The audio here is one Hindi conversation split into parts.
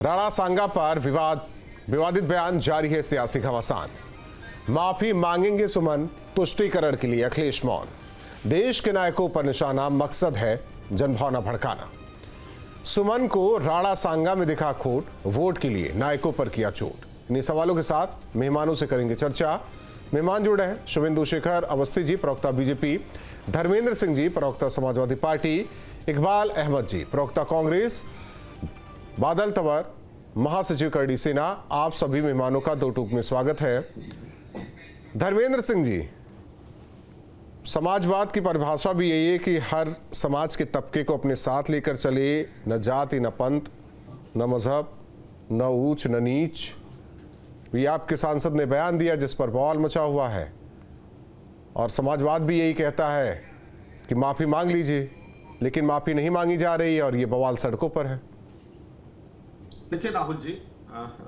राणा सांगा पर विवादित बयान जारी है, सियासी घमासान। माफी मांगेंगे सुमन, तुष्टीकरण के लिए अखिलेश मौन। देश के नायकों पर निशाना, मकसद है जनभावना भड़काना। सुमन को राणा सांगा में दिखा खोट, वोट के लिए नायकों पर किया चोट। इन्हीं सवालों के साथ मेहमानों से करेंगे चर्चा। मेहमान जुड़े हैं शुभेंदु शेखर अवस्थी जी, प्रवक्ता बीजेपी, धर्मेंद्र सिंह जी, प्रवक्ता समाजवादी पार्टी, इकबाल अहमद जी, प्रवक्ता कांग्रेस, बादल तंवर, महासचिव करड़ी सेना। आप सभी मेहमानों का दो टूक में स्वागत है। धर्मेंद्र सिंह जी, समाजवाद की परिभाषा भी यही है कि हर समाज के तबके को अपने साथ लेकर चले, न जाति, न पंथ, न मजहब, न ऊंच न नीच। ये आपके सांसद ने बयान दिया जिस पर बवाल मचा हुआ है, और समाजवाद भी यही कहता है कि माफी मांग लीजिए, लेकिन माफी नहीं मांगी जा रही है और ये बवाल सड़कों पर है। देखिए राहुल जी,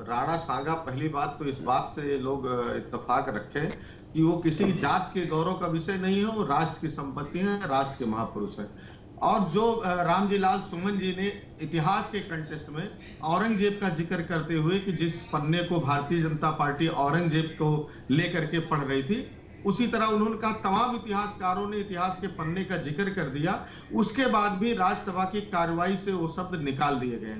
राणा सांगा, पहली बात तो इस बात से लोग इत्तेफाक रखें कि वो किसी जात के गौरव का विषय नहीं है, वो राष्ट्र की संपत्ति है, राष्ट्र के महापुरुष है। और जो रामजी लाल सुमन जी ने इतिहास के कंटेस्ट में औरंगजेब का जिक्र करते हुए कि जिस पन्ने को भारतीय जनता पार्टी औरंगजेब को लेकर के पढ़ रही थी, उसी तरह उन्होंने कहा तमाम इतिहासकारों ने इतिहास के पन्ने का जिक्र कर दिया। उसके बाद भी राज्यसभा की कार्रवाई से वो शब्द निकाल दिए गए।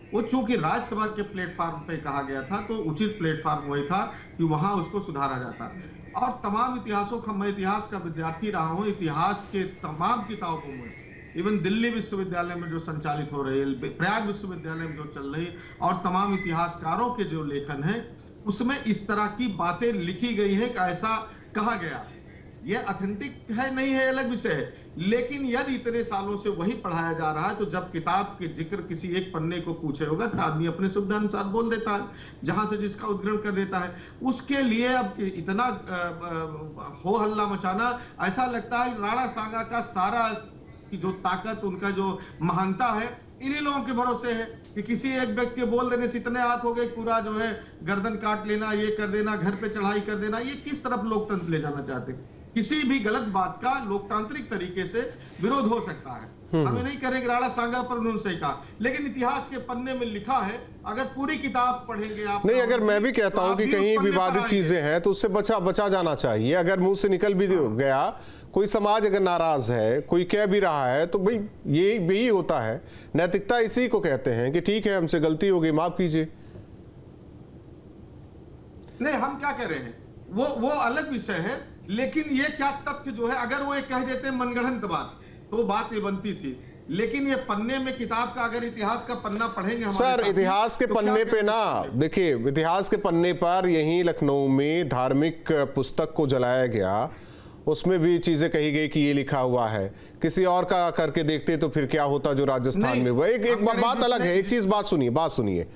वो चूंकि राज्यसभा के प्लेटफॉर्म पे कहा गया था, तो उचित प्लेटफॉर्म वही था कि वहां उसको सुधारा जाता। और तमाम इतिहासों का, मैं इतिहास का विद्यार्थी रहा हूं, इतिहास के तमाम किताबों में, इवन दिल्ली विश्वविद्यालय में जो संचालित हो रही है, प्रयाग विश्वविद्यालय में जो चल रही, और तमाम इतिहासकारों के जो लेखन है, उसमें इस तरह की बातें लिखी गई है कि ऐसा कहा गया। यह ऑथेंटिक है नहीं है अलग विषय है, लेकिन यदि इतने सालों से वही पढ़ाया जा रहा है, तो जब किताब के जिक्र किसी एक पन्ने को पूछे होगा तो आदमी अपने सुविधानुसार बोल देता है, जहां से जिसका उद्धरण कर देता है। उसके लिए अब इतना हो हल्ला मचाना, ऐसा लगता है राणा सांगा का सारा की जो ताकत, उनका जो महानता है, इन्हीं लोगों के भरोसे है कि किसी एक व्यक्ति के बोल देने से इतने हाथ हो गए, पूरा जो है गर्दन काट लेना, ये कर देना, घर पे चढ़ाई कर देना। ये किस तरफ लोकतंत्र ले जाना चाहते हैं? किसी भी गलत बात का लोकतांत्रिक तरीके से विरोध हो सकता है। हमें नहीं करेंगे राणा सांगा पर उन्होंने सही कहा, लेकिन इतिहास के पन्ने में लिखा है। अगर पूरी किताब पढ़ेंगे आप, नहीं, अगर मैं भी कहता हूं कि कहीं विवादित चीजें हैं तो उससे बचा जाना चाहिए। अगर मुंह से निकल भी गया, कोई समाज अगर नाराज है, कोई कह भी रहा है, तो भाई यही होता है। नैतिकता इसी को कहते हैं कि ठीक है, हमसे गलती हो गई, माफ कीजिए। नहीं, हम क्या कह रहे हैं वो अलग विषय है, लेकिन ये क्या तथ्य जो है, अगर वो ये कह देते मनगढ़ंत बात, तो बात ये बनती थी। लेकिन ये पन्ने में किताब का, अगर इतिहास का पन्ना पढ़ेंगे सर, इतिहास के पन्ने पे ना, देखिए, इतिहास के पन्ने पर यहीं लखनऊ में धार्मिक पुस्तक को जलाया गया, उसमें भी चीजें कही गई कि ये लिखा हुआ है। किसी और का करके देखते तो फिर क्या होता जो राजस्थान में हुआ। एक बात अलग है, एक चीज बात सुनिए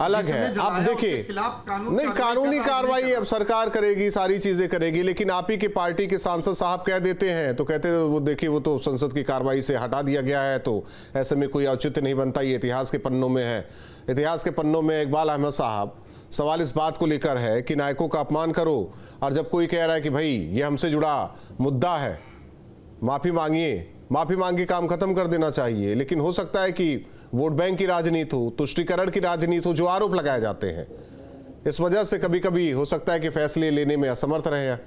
अलग है। अब देखिए, नहीं, कानूनी कार्रवाई अब सरकार करेगी, सारी चीजें करेगी, लेकिन आप ही के पार्टी के सांसद साहब कह देते हैं, तो कहते हैं वो देखिए, वो तो संसद की कार्रवाई से हटा दिया गया है, तो ऐसे में कोई औचित्य नहीं बनता। ये इतिहास के पन्नों में है। इतिहास के पन्नों में इकबाल अहमद साहब, सवाल इस बात को लेकर है कि नायकों का अपमान करो, और जब कोई कह रहा है कि भाई ये हमसे जुड़ा मुद्दा है, माफी मांगिए, माफी मांग के काम खत्म कर देना चाहिए। लेकिन हो सकता है कि वोट बैंक की राजनीति हो, तुष्टीकरण की राजनीति हो, जो आरोप लगाए जाते हैं, इस वजह से कभी कभी हो सकता है कि फैसले लेने में असमर्थ रहे हैं।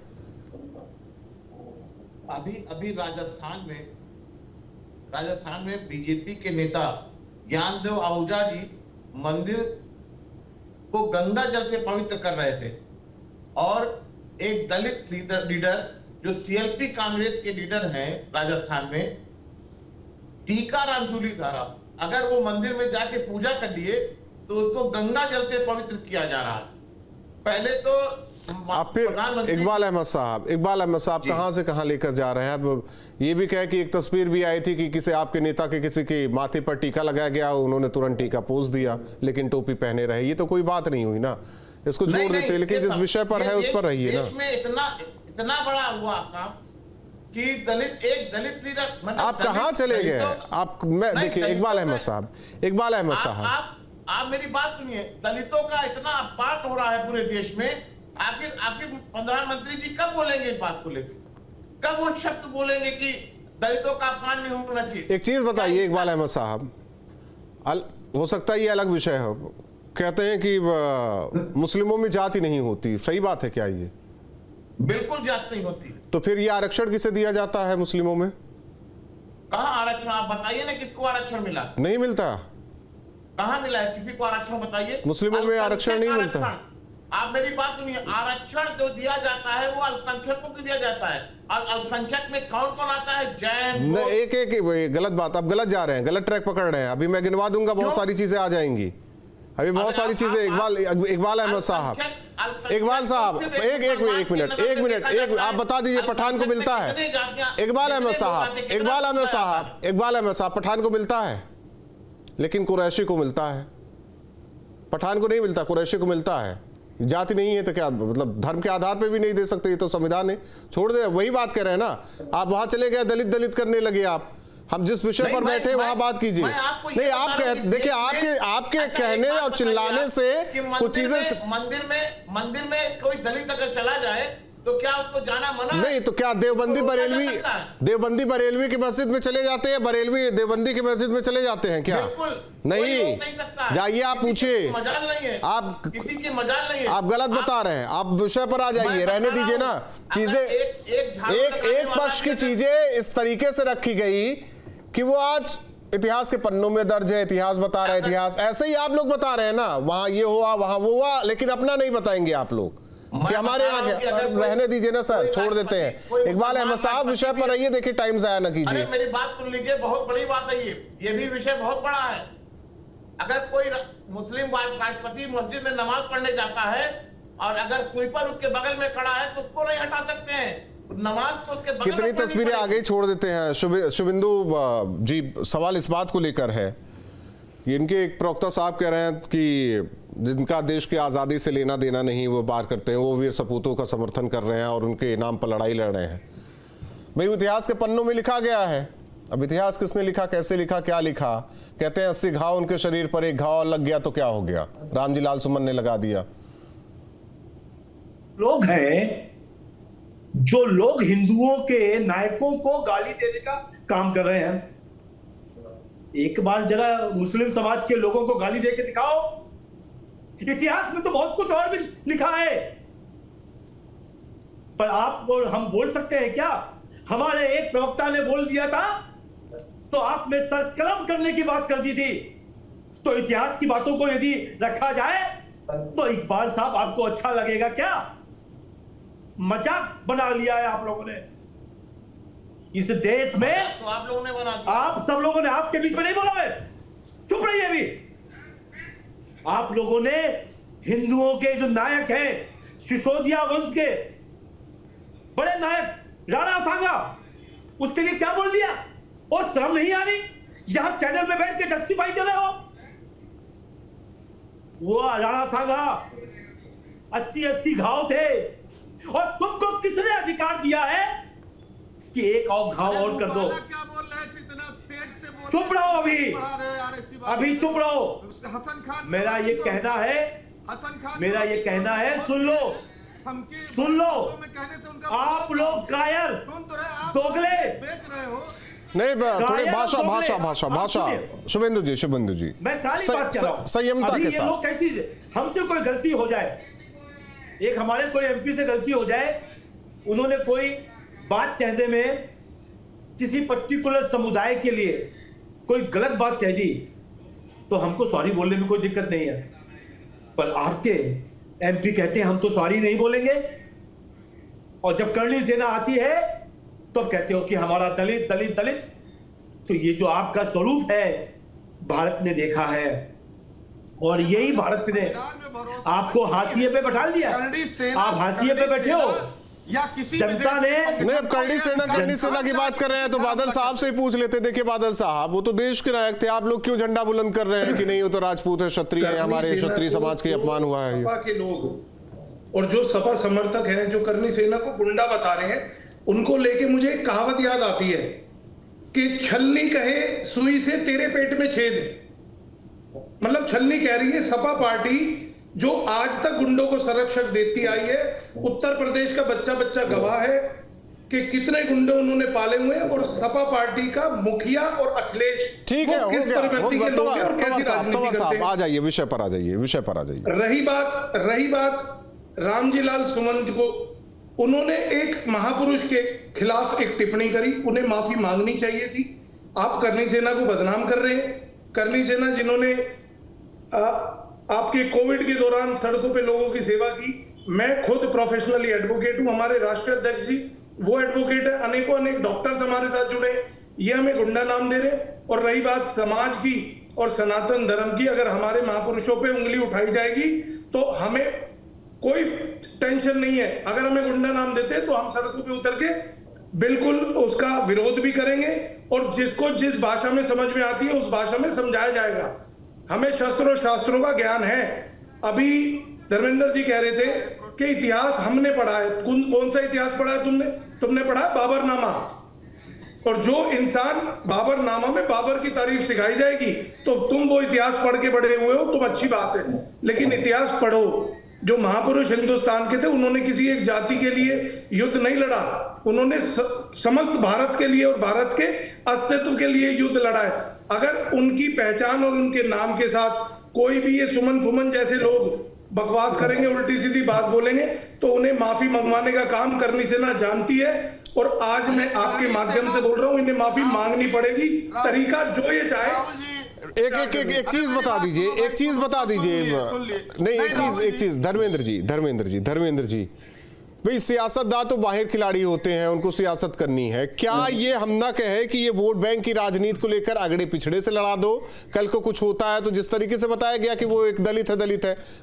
अभी राजस्थान में बीजेपी के नेता ज्ञानदेव आहूजा जी मंदिर को गंगा जल से पवित्र कर रहे थे, और एक दलित लीडर जो सीएलपी कांग्रेस के लीडर हैं राजस्थान में, टीकाराम जूली साहब, अगर वो मंदिर में जाके पूजा कर लिए तो उसको गंगा जल से पवित्र किया जा रहा है। पहले तो आप फिर इकबाल अहमद साहब कहां से कहां लेकर जा रहे हैं? अब ये भी कहे कि एक तस्वीर भी आई थी कि किसी आपके नेता के किसी के माथे पर टीका लगाया गया, उन्होंने तुरंत टीका पोंछ दिया, लेकिन टोपी पहने रहे। ये तो कोई बात नहीं हुई ना, इसको छोड़ देते। लेकिन जिस विषय पर है उस पर रहिए ना। इसमें इतना बड़ा हुआ काम कि एक दलित लीडर, मतलब आप कहां चले गए? आप, मैं देखिए, इकबाल अहमद साहब, आप मेरी बात सुनिए। दलितों का इतना अपमान हो रहा है पूरे देश में, आखिर प्रधानमंत्री जी कब बोलेंगे इस बात को लेकर? कब वो शब्द बोलेंगे कि दलितों का अपमान नहीं होना चाहिए? एक चीज बताइए इकबाल अहमद साहब, हो सकता है ये अलग विषय हो। कहते हैं कि मुस्लिमों में जाति नहीं होती, सही बात है क्या ये? बिल्कुल जात नहीं होती। तो फिर ये आरक्षण किसे दिया जाता है मुस्लिमों में? कहाँ आरक्षण, आप बताइए ना, किसको आरक्षण मिला? नहीं मिलता। कहाँ मिला है? किसी को आरक्षण बताइए। मुस्लिमों में आरक्षण नहीं मिलता। आप मेरी बात सुनिए, आरक्षण जो दिया जाता है वो अल्पसंख्यकों को दिया जाता है। और अल्पसंख्यक में कौन कौन आता है? जैन। एक गलत बात, आप गलत जा रहे हैं, गलत ट्रैक पकड़ रहे हैं। अभी मैं गिनवा दूंगा, बहुत सारी चीजें आ जाएंगी। अभी बहुत सारी चीजें। इकबाल अहमद साहब, इकबाल साहब, एक मिनट, आप बता दीजिए पठान को मिलता है? इकबाल अहमद साहब, पठान को मिलता है, लेकिन कुरैशी को मिलता है। पठान को नहीं मिलता, कुरैशी को मिलता है। जाति नहीं है तो क्या मतलब धर्म के आधार पे भी नहीं दे सकते? ये तो संविधान है, छोड़ दे। वही बात कर रहे हैं ना आप, वहां चले गए, दलित करने लगे आप। हम जिस विषय पर बैठे वहां बात कीजिए। नहीं, आप देखिए, आपके कहने और चिल्लाने से कुछ चीजें। मंदिर में कोई दलित अगर चला जाए तो क्या उसको जाना मना? नहीं तो क्या देवबंदी बरेलवी की मस्जिद में चले जाते हैं? बरेलवी देवबंदी की मस्जिद में चले जाते हैं क्या? नहीं, जाइए आप पूछिए। आप किसी की मजाल नहीं है। आप गलत बता रहे हैं। आप विषय पर आ जाइए, रहने दीजिए ना चीजें। एक पक्ष की चीजें इस तरीके से रखी गई कि वो आज इतिहास के पन्नों में दर्ज है, इतिहास बता रहे हैं। इतिहास ऐसे ही आप लोग बता रहे हैं ना, वहां ये हुआ, वहां वो हुआ, लेकिन अपना नहीं बताएंगे आप लोग कि हमारे यहाँ। रहने दीजिए ना सर, छोड़ देते हैं। इकबाल अहमद साहब, विषय पर रहिए, देखिए टाइम जाया ना कीजिए। मेरी बात सुन लीजिए, बहुत बड़ी बात है ये भी विषय बहुत बड़ा है। अगर कोई मुस्लिम राष्ट्रपति मस्जिद में नमाज पढ़ने जाता है और अगर स्वीपर उसके बगल में खड़ा है तो उसको नहीं हटा सकते हैं, नमाज तो उसके बगल में। कितनी तस्वीरें आगे छोड़ देते हैं। शुभेंदु जी, सवाल इस बात को लेकर है कि इनके एक प्रवक्ता साहब कह रहे हैं कि जिनका देश की आज़ादी से लेना देना नहीं वो बात करते हैं, वो वीर सपूतों का समर्थन कर रहे हैं और उनके नाम पर लड़ाई लड़ रहे हैं। भाई इतिहास के पन्नों में लिखा गया है। अब इतिहास किसने लिखा, कैसे लिखा, क्या लिखा? कहते हैं 80 घाव उनके शरीर पर, एक घाव लग गया तो क्या हो गया? रामजी लाल सुमन ने लगा दिया। लोग हैं जो लोग हिंदुओं के नायकों को गाली देने का काम कर रहे हैं। एक बार जरा मुस्लिम समाज के लोगों को गाली दे के दिखाओ। इतिहास में तो बहुत कुछ और भी लिखा है, पर आप हम बोल सकते हैं क्या? हमारे एक प्रवक्ता ने बोल दिया था तो आपने सरकलम करने की बात कर दी थी। तो इतिहास की बातों को यदि रखा जाए तो इकबाल साहब आपको अच्छा लगेगा क्या? मजाक बना लिया है आप लोगों ने इस देश में। तो आप लोगों ने बना दिया। आप सब लोगों ने, आपके बीच में नहीं बोला मैं, चुप रहिए। अभी आप लोगों ने हिंदुओं के जो नायक हैं, सिसोदिया वंश के बड़े नायक राणा सांगा, उसके लिए क्या बोल दिया? और शर्म नहीं आ रही? यहां चैनल में बैठ के जस्टिफाई कर रहे हो। वो राणा सांगा 80 घाव थे और तुमको किसने अधिकार दिया है कि एक और घाव और कर दो? क्या बोल रहे हैं? इतना तेज से बोल चुप रहो। अभी चुप रहो। हसन खान, मेरा ये कहना है, हसन खान, मेरा ये कहना है, सुन लो, सुन लो। आप लोग कायर, दोगले, बेच रहे हो। नहीं, थोड़े भाषा। शुभेंदु जी, मैं काली बात कर रहा हूं। संयमता के साथ। कैसी हमसे कोई गलती हो जाए, एक हमारे कोई एमपी से गलती हो जाए, उन्होंने कोई बात कहने में किसी पर्टिकुलर समुदाय के लिए कोई गलत बात कह दी तो हमको सॉरी बोलने में कोई दिक्कत नहीं है। पर आपके एमपी कहते हैं हम तो सॉरी नहीं बोलेंगे, और जब करनी सेना आती है तो कहते हो कि हमारा दलित दलित दलित। तो ये जो आपका स्वरूप है भारत ने देखा है, और यही भारत ने आपको हाशिए पे बैठा दिया। आप हाशिए पे बैठे हो या किसी जनता ने। नहीं, अब करनी सेना की बात कर रहे हैं तो बादल साहब से ही पूछ लेते। देखिए बादल साहब, वो तो देश के नायक थे, आप लोग क्यों झंडा बुलंद कर रहे हैं कि नहीं वो तो राजपूत है, क्षत्रिय है, हमारे क्षत्रिय समाज के अपमान हुआ है? सपा के लोग और जो सपा समर्थक हैं जो करनी सेना को गुंडा बता रहे हैं, उनको लेके मुझे एक कहावत याद आती है कि छलनी कहे सुई से तेरे पेट में छेद। मतलब छलनी कह रही है सपा पार्टी जो आज तक गुंडों को संरक्षक देती आई है। उत्तर प्रदेश का बच्चा गवाह है कि कितने गुंडे उन्होंने पाले हुए हैं और सपा पार्टी का मुखिया और अखिलेश ठीक है, वो हो किस गया, प्रवृत्ति के लोग हैं और कैसी राजनीति करते साहब हैं। आ जाइए, विषय पर आ जाइए, विषय पर आ जाइए। रही बात रामजी लाल सुमन को, उन्होंने एक महापुरुष के खिलाफ एक टिप्पणी करी, उन्हें माफी मांगनी चाहिए थी। आप करनी सेना को बदनाम कर रहे हैं। करनी सेना जिन्होंने आपके कोविड के दौरान सड़कों पे लोगों की सेवा की। मैं खुद प्रोफेशनली एडवोकेट हूं, हमारे राष्ट्रीय अध्यक्ष जी वो एडवोकेट है, अनेक डॉक्टर्स हमारे साथ जुड़े, ये हमें गुंडा नाम दे रहे। और रही बात समाज की और सनातन धर्म की, अगर हमारे महापुरुषों पे उंगली उठाई जाएगी तो हमें कोई टेंशन नहीं है। अगर हमें गुंडा नाम देते हैं तो हम सड़कों पे उतर के बिल्कुल उसका विरोध भी करेंगे और जिसको जिस भाषा में समझ में आती है उस भाषा में समझाया जाएगा। हमें शास्त्रों का ज्ञान है। अभी धर्मेंद्र जी कह रहे थे कि इतिहास हमने पढ़ा है। कौन सा इतिहास पढ़ा है तुमने पढ़ा है बाबरनामा। और जो इंसान बाबरनामा में बाबर की तारीफ सिखाई जाएगी तो तुम वो इतिहास पढ़ के बड़े हुए हो, तुम अच्छी बात है, लेकिन इतिहास पढ़ो। जो महापुरुष हिंदुस्तान के थे उन्होंने किसी एक जाति के लिए युद्ध नहीं लड़ा, उन्होंने समस्त भारत के लिए और भारत के अस्तित्व के लिए युद्ध लड़ा है। अगर उनकी पहचान और उनके नाम के साथ कोई भी ये सुमन फुमन जैसे लोग बकवास करेंगे, उल्टी सीधी बात बोलेंगे, तो उन्हें माफी मंगवाने का काम करनी सेना जानती है। और आज मैं आपके माध्यम से बोल रहा हूं, इन्हें माफी मांगनी पड़ेगी। तरीका जो ये चाहे। एक चीज बता दीजिए, नहीं एक चीज धर्मेंद्र जी भाई, सियासतदान तो बाहर खिलाड़ी होते हैं, उनको सियासत करनी है। क्या ये हम ना कहे कि ये वोट बैंक की राजनीति को लेकर अगड़े पिछड़े से लड़ा दो? कल को कुछ होता है तो जिस तरीके से बताया गया कि वो एक दलित है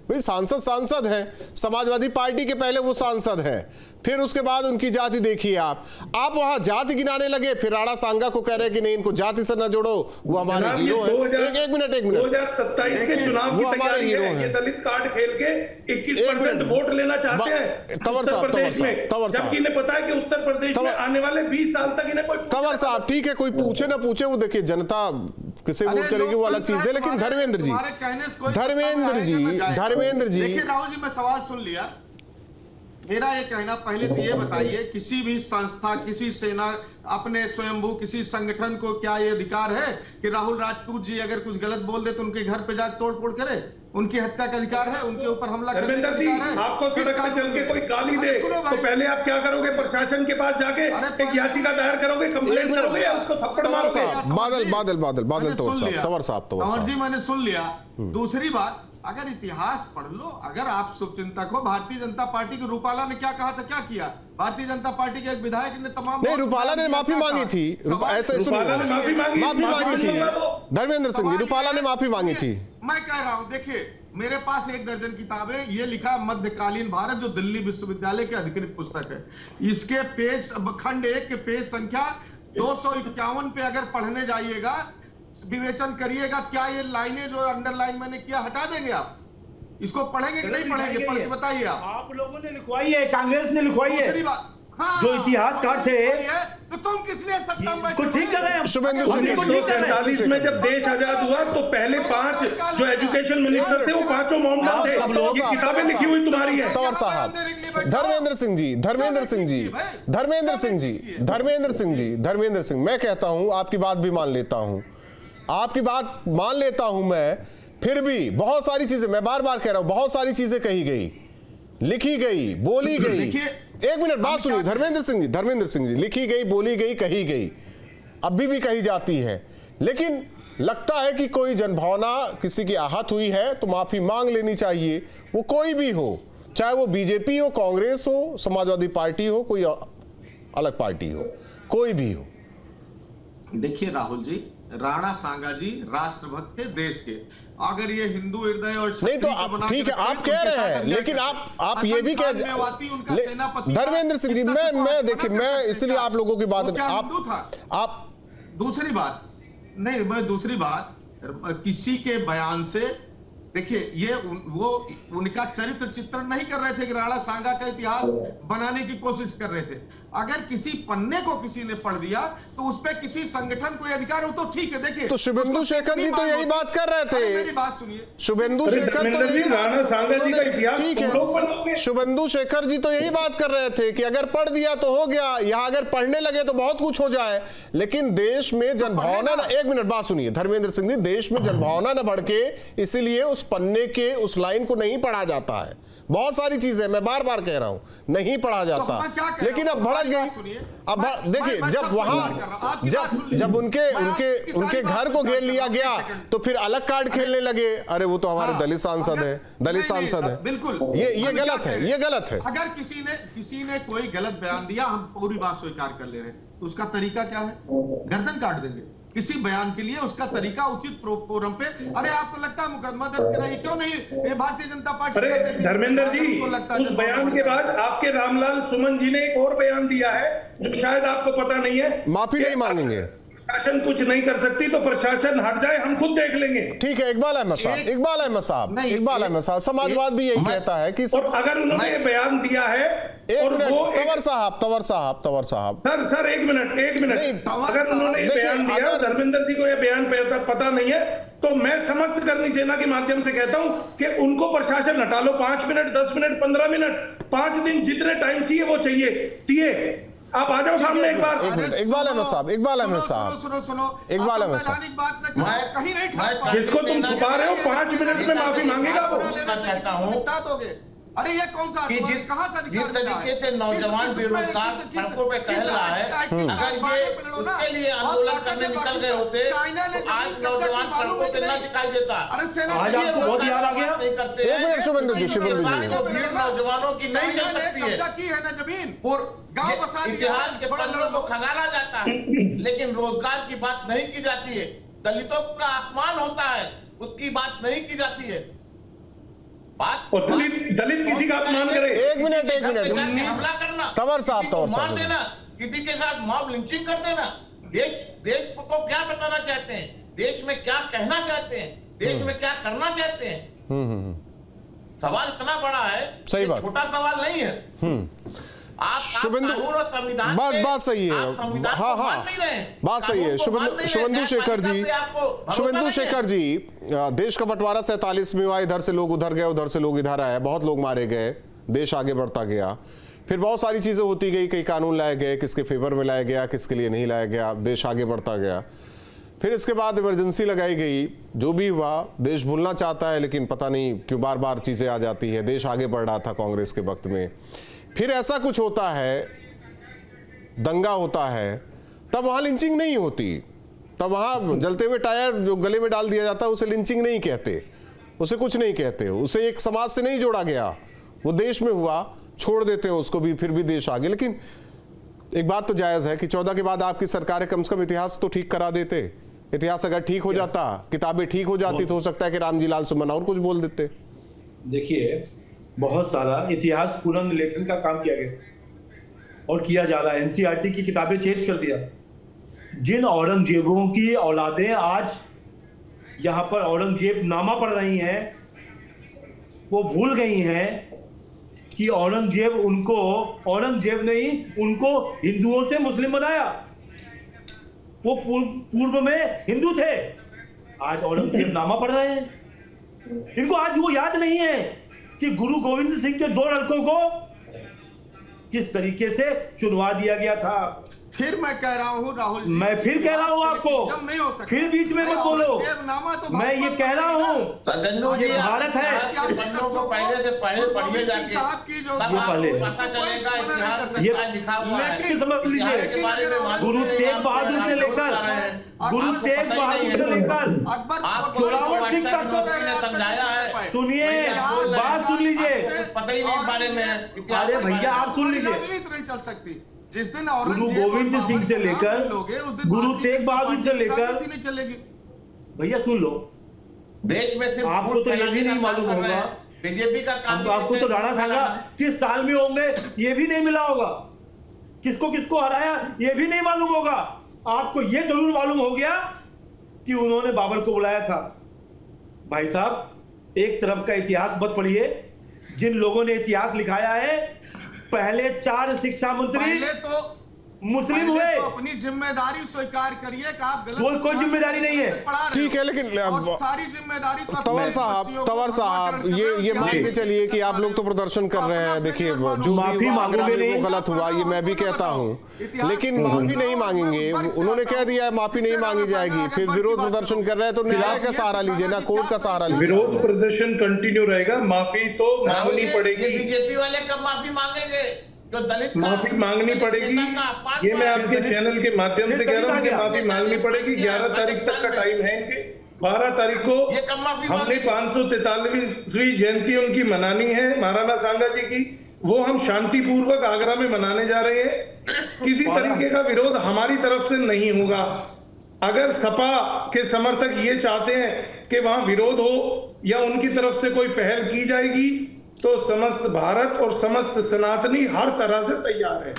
भाई, सांसद हैं, समाजवादी पार्टी के पहले वो सांसद हैं, फिर उसके बाद उनकी जाति देखिए आप वहां जाति गिनाने लगे, फिर राणा सांगा को कह रहे कि नहीं इनको जाति से न जोड़ो, वो हमारे हीरो हैं। एक मिनट 2027 के चुनाव की तैयारी है, ये दलित कार्ड खेल के 21% वोट लेना चाहते हैं जबकि इन्हें पता है कि उत्तर प्रदेश में आने वाले 20 साल तक इन्हें कोई। तंवर साहब ठीक है, कोई पूछे ना पूछे, वो देखिए जनता किसे वोट करेगी वो अलग चीज है। लेकिन धर्मेंद्र जी देखिए राहुल जी, मैं सवाल सुन लिया। मेरा ये कहना, पहले तो ये बताइए, किसी भी संस्था, किसी सेना, अपने स्वयंभू किसी संगठन को क्या ये अधिकार है कि राहुल राजपूत जी अगर कुछ गलत बोल दे तो उनके घर पे जाकर तोड़ फोड़ करे? उनकी हत्या का अधिकार है, उनके ऊपर हमला करने का अधिकार है। आपको सड़क पे चल के कोई गाली दे तो पहले आप क्या करोगे? प्रशासन के पास जाके एक याचिका दायर करोगे, कंप्लेंट करोगे या उसको थप्पड़ मारोगे? बादल तंवर साहब जी, मैंने सुन लिया। दूसरी बात, अगर इतिहास पढ़ लो, अगर आप शुभचिंतक हो, भारतीय जनता पार्टी के रूपाला ने क्या कहा था, क्या किया? भारतीय जनता पार्टी के एक विधायक ने तमाम नहीं, रूपाला ने माफी मांगी थी, ऐसे माफी मांगी थी धर्मेंद्र सिंह जी, रूपाला ने माफी मांगी थी। मैं कह रहा हूं, देखिए मेरे पास 1 दर्जन किताबें, ये लिखा मध्यकालीन भारत, जो दिल्ली विश्वविद्यालय की अधिकृत पुस्तक है। इसके पेज, खंड 1 के पेज संख्या 251 पे अगर पढ़ने जाइएगा, विवेचन करिएगा, क्या ये लाइनें जो अंडरलाइन मैंने किया हटा देंगे आप? इसको पढ़ेंगे कि नहीं पढ़ेंगे? पढ़ के बताइए आप लोगों ने लिखवाई है, कांग्रेस ने लिखवाई है। हाँ, जो इतिहासकार थे, तो तुम किस लिए सत्ता में ठीक कर रहे हैं? शुभेंदु 1947 में जब देश आजाद हुआ तो पहले 5 जो एजुकेशन मिनिस्टर थे वो 5 मॉमडन थे। ये किताबें लिखी हुई तुम्हारी है। तंवर साहब, धर्मेंद्र सिंह, मैं कहता हूं आपकी बात भी मान लेता हूं, मैं फिर भी बहुत सारी चीजें, मैं बार बार कह रहा हूं, बहुत सारी चीजें कही गई, लिखी गई, बोली गई। एक मिनट बात सुनिए धर्मेंद्र सिंह जी, लिखी गई, बोली गई, कही गई, अभी भी कही जाती है। लेकिन लगता है कि कोई जनभावना किसी की आहत हुई है तो माफी मांग लेनी चाहिए, वो कोई भी हो, चाहे वो बीजेपी हो, कांग्रेस हो, समाजवादी पार्टी हो, कोई अलग पार्टी हो, कोई भी हो। देखिए राहुल जी, राणा सांगा जी राष्ट्रभक्त थे देश के। अगर ये हिंदू हृदय और नहीं तो आप ठीक है, आप कह रहे हैं, लेकिन आप ये भी कह धर्मेंद्र सिंह जी, मैं देखिए, मैं इसलिए आप लोगों की बात आप दूसरी बात, किसी के बयान से देखिए ये वो उनका चरित्र चित्रण नहीं कर रहे थे कि राणा सांगा का इतिहास बनाने की कोशिश कर रहे थे। अगर किसी पन्ने को किसी ने पढ़ दिया तो उस पर किसी संगठन को अधिकार हो तो ठीक है। देखिए तो शुभेंदु शेखर जी तो यही बात कर रहे थे। मेरी बात सुनिए, शुभेंदु शेखर तो राणा सांगा जी का इतिहास ठीक तुम लोग बनाओगे। है, शुभेंदु शेखर जी तो यही बात कर रहे थे कि अगर पढ़ दिया तो हो गया, यहां अगर पढ़ने लगे तो बहुत कुछ हो जाए। लेकिन देश में जनभावना, एक मिनट बात सुनिए धर्मेंद्र सिंह जी, देश में जनभावना न भड़के इसीलिए उस पन्ने के उस लाइन को नहीं पढ़ा जाता है। बहुत सारी चीजें मैं बार बार कह रहा हूं नहीं पढ़ा जाता, लेकिन अब भड़क गई। अब देखिए जब वहां जब उनके घर को घेर लिया गया तो फिर अलग कार्ड खेलने लगे। अरे वो तो हमारे दलित सांसद है, दलित सांसद है। बिल्कुल ये गलत है, ये गलत है। अगर किसी ने कोई गलत बयान दिया, हम पूरी बात स्वीकार कर ले रहे हैं, तो उसका तरीका क्या है? गर्दन काट देंगे। किसी बयान के लिए उसका तरीका उचित फोरम पे। अरे आपको लगता है मुकदमा दर्ज कराइए, क्यों नहीं? ये भारतीय जनता पार्टी। अरे धर्मेंद्र जी, उस बयान के बाद आपके रामलाल सुमन जी ने एक और बयान दिया है जो शायद आपको पता नहीं है। माफी नहीं मांगेंगे, प्रशासन कुछ नहीं कर सकती तो प्रशासन हट जाए, हम खुद देख लेंगे। ठीक है। इकबाल अहमद साहब, समाजवाद भी यही कहता है कि और अगर उन्होंने ये बयान दिया है और वो तंवर साहब सर एक मिनट अगर उन्होंने ये बयान दिया, धर्मेंद्र जी को ये बयान पता नहीं है, तो मैं समस्त करनी सेना के माध्यम से कहता हूं कि उनको प्रशासन हटा लो। 5 मिनट, 10 मिनट, 15 मिनट, 5 दिन, जितने टाइम चाहिए वो चाहिए। आप आ जाओ सामने एक बार। इकबाल अहमद साहब सुनो कहीं नहीं, जिसको तुम छुपा रहे हो 5 मिनट में माफी मांगेगा वो। चाहता हूँ अरे ये कौन सा कहां से जिस तरीके से नौजवान बेरोजगार सड़कों पे टहल रहा है, अगर ये उसके लिए आंदोलन करने निकल गए होते तो आज नौजवान सड़कों पे न दिखाई देता। अरे सेना आज आपको बहुत याद आ गया। एक मिनट शुभेंदु जी नौजवानों की नहीं चल सकती है। कब्जा की है ना जमीन, गांव बसा दिया। इतिहास के पन्नों को खंगाला जाता है लेकिन रोजगार की बात नहीं की जाती है। दलितों का अपमान होता है, उसकी बात नहीं की जाती है। और दलित किसी का अपमान करे। एक मिनट हमला करना, तंवर साहब मार देना, किसी के साथ मॉब लिंचिंग कर देना। देश को क्या बताना चाहते हैं, देश में क्या कहना चाहते हैं, देश में क्या करना चाहते हैं? सवाल इतना बड़ा है, सही बात, छोटा सवाल नहीं है। शुभेंदु बात सही है। हाँ बात सही है। शुभेंदु शेखर जी देश का बंटवारा 47 में हुआ, इधर से लोग उधर गए, उधर से लोग इधर आए, बहुत लोग मारे गए, देश आगे बढ़ता गया। फिर बहुत सारी चीजें होती गई, कई कानून लाए गए, किसके फेवर में लाया गया, किसके लिए नहीं लाया गया, देश आगे बढ़ता गया। फिर इसके बाद इमरजेंसी लगाई गई, जो भी हुआ देश भूलना चाहता है लेकिन पता नहीं क्यों बार बार चीजें आ जाती है। देश आगे बढ़ रहा था कांग्रेस के वक्त में, फिर ऐसा कुछ होता है, दंगा होता है, तब वहां लिंचिंग नहीं होती, तब वहां जलते हुए टायर जो गले में डाल दिया जाता है उसे लिंचिंग नहीं कहते, उसे कुछ नहीं कहते, उसे एक समाज से नहीं जोड़ा गया, वो देश में हुआ, छोड़ देते हैं उसको भी, फिर भी देश आगे। लेकिन एक बात तो जायज है कि 14 के बाद आपकी सरकार कम से कम इतिहास तो ठीक करा देते। इतिहास अगर ठीक हो जाता, किताबें ठीक हो जाती तो हो सकता है कि रामजी लाल सुमन और कुछ बोल देते। देखिए बहुत सारा इतिहास पुनर्लेखन का काम किया गया और किया जा रहा है। एनसीईआरटी की किताबें चेंज कर दिया। जिन औरंगजेबों की औलादें आज यहाँ पर औरंगजेब नामा पढ़ रही हैं, वो भूल गई हैं कि औरंगजेब ने ही उनको हिंदुओं से मुस्लिम बनाया। वो पूर्व में हिंदू थे, आज औरंगजेब नामा पढ़ रहे हैं। इनको आज वो याद नहीं है कि गुरु गोविंद सिंह के 2 लड़कों को किस तरीके से चुनवा दिया गया था। फिर मैं कह रहा हूँ राहुल जी, मैं फिर कह रहा हूँ आपको, फिर बीच में मत बोलो। मैं ये कह रहा हूँ ये भारत है। पन्नों को पहले से पढ़िए जाके, पता चलेगा इतिहास में लिखा हुआ है। समझ लीजिए, गुरु तेग बहादुर से लेकर जोरावर सिंह तक समझाया है। सुनिए, बात सुन लीजिए, पता ही नहीं बारे में। अरे भैया आप सुन लीजिए, नहीं चल सकती। जिस दिन गुरु गोविंद सिंह से लेकर गुरु तेग बहादुर से लेकर नहीं चलेगी। भैया सुन लो, देश में सिर्फ आपको तो ये भी नहीं मालूम होगा, बीजेपी का काम, आपको तो राणा सांगा किस साल में होंगे ये भी नहीं मिला होगा, किसको किसको हराया ये भी नहीं मालूम होगा। आपको ये जरूर मालूम हो गया कि उन्होंने बाबर को बुलाया था। भाई साहब एक तरफ का इतिहास मत पढ़िए। जिन लोगों ने इतिहास लिखाया है, पहले 4 शिक्षा मंत्री पहले तो मुस्लिम हुए। तो अपनी जिम्मेदारी स्वीकार करिए कि आप गलत कोई जिम्मेदारी नहीं है। पढ़ा रहे ठीक है, हो। लेकिन और सारी जिम्मेदारी तो तंवर साहब ये मान के चलिए कि आप लोग तो प्रदर्शन कर रहे हैं। देखिए जो भी हुआ आगरा में वो गलत हुआ, ये मैं भी कहता हूँ, लेकिन माफी नहीं मांगेंगे। उन्होंने कह दिया है माफी नहीं मांगी जाएगी, फिर विरोध प्रदर्शन कर रहे हैं तो न्यायालय का सहारा लीजिए ना, कोर्ट का सहारा लीजिए। विरोध प्रदर्शन कंटिन्यू रहेगा, माफी तो मांगनी पड़ेगी। बीजेपी वाले कब माफी मांगेंगे? जो दलित माफी मांगनी पड़ेगी, ये मैं आपके चैनल के माध्यम से कह रहा हूँ कि माफी मांगनी पड़ेगी। 11 तारीख तक का टाइम है इनके। 12 तारीख को हमने 543वीं जयंती उनकी मनानी है, महाराणा सांगा जी की। वो हम शांतिपूर्वक आगरा में मनाने जा रहे हैं। किसी तरीके का विरोध हमारी तरफ से नहीं होगा। अगर सपा के समर्थक ये चाहते हैं कि वहां विरोध हो या उनकी तरफ से कोई पहल की जाएगी, तो समस्त भारत और समस्त सनातनी हर तरह से तैयार है।